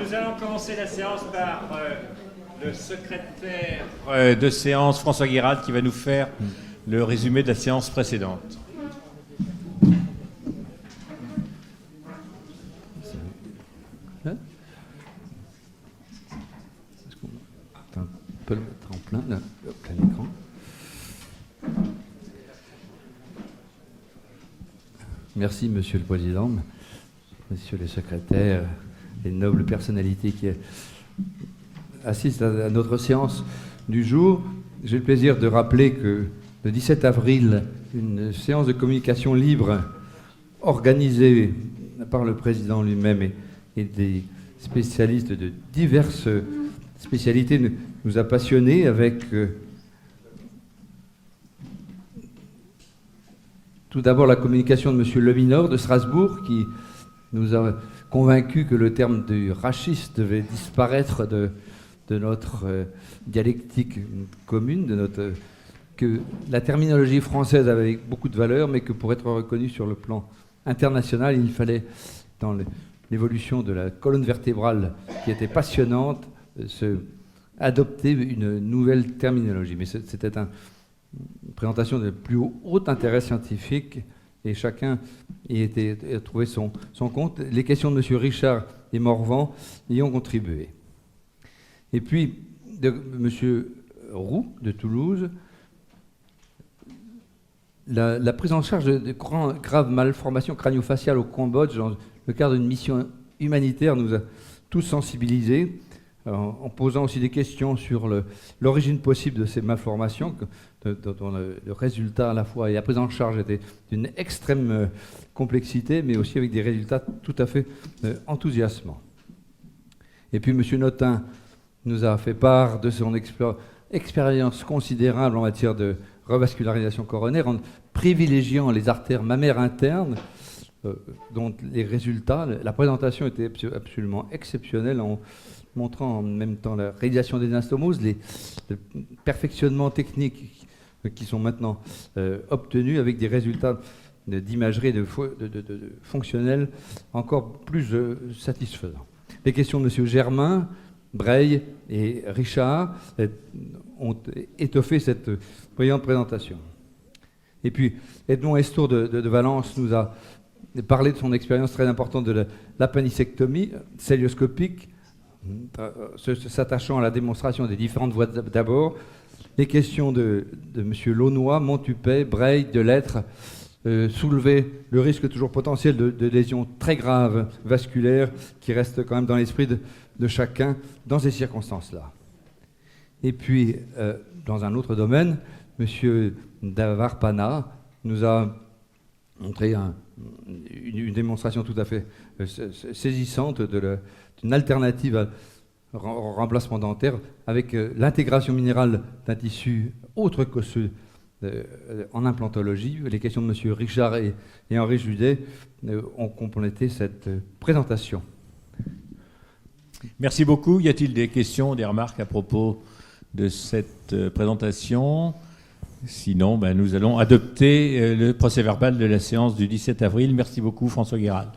Nous allons commencer la séance par le secrétaire de séance, François Guérald, qui va nous faire le résumé de la séance précédente. On peut le mettre en plein écran. Merci, Monsieur le Président, Messieurs les secrétaires, les nobles personnalités qui assistent à notre séance du jour. J'ai le plaisir de rappeler que le 17 avril, une séance de communication libre organisée par le Président lui-même et des spécialistes de diverses spécialités nous a passionnés avec tout d'abord la communication de M. Leminor de Strasbourg qui nous a convaincus que le terme de rachiste devait disparaître de notre dialectique commune, que la terminologie française avait beaucoup de valeur, mais que pour être reconnue sur le plan international, il fallait, dans l'évolution de la colonne vertébrale qui était passionnante, adopter une nouvelle terminologie. Mais c'était une présentation de plus haut intérêt scientifique et chacun y a trouvé son compte. Les questions de M. Richard et Morvan y ont contribué. Et puis, de M. Roux de Toulouse, la prise en charge de graves malformations crânio-faciales au Cambodge dans le cadre d'une mission humanitaire nous a tous sensibilisés, en posant aussi des questions sur l'origine possible de ces malformations, dont le résultat à la fois et la prise en charge était d'une extrême complexité, mais aussi avec des résultats tout à fait enthousiasmants. Et puis M. Notin nous a fait part de son expérience considérable en matière de revascularisation coronaire, en privilégiant les artères mammaires internes, dont les résultats, la présentation était absolument exceptionnelle, en montrant en même temps la réalisation des anastomoses, les perfectionnements techniques qui sont maintenant obtenus avec des résultats d'imagerie de fonctionnels encore plus satisfaisants. Les questions de M. Germain, Breil et Richard ont étoffé cette brillante présentation. Et puis, Edmond Estour de Valence nous a parlé de son expérience très importante de l'appendicectomie cœlioscopique, s'attachant à la démonstration des différentes voies d'abord. Les questions de M. Launois, Montupet, Breil, Delettre soulevaient le risque toujours potentiel de lésions très graves vasculaires qui restent quand même dans l'esprit de chacun dans ces circonstances-là. Et puis, dans un autre domaine, M. Davarpana nous a montré une démonstration tout à fait saisissante d'une alternative au remplacement dentaire avec l'intégration minérale d'un tissu autre que ceux en implantologie. Les questions de M. Richard et Henri Judet ont complété cette présentation. Merci beaucoup. Y a-t-il des questions, des remarques à propos de cette présentation ? Sinon, nous allons adopter le procès-verbal de la séance du 17 avril. Merci beaucoup, François Guérald.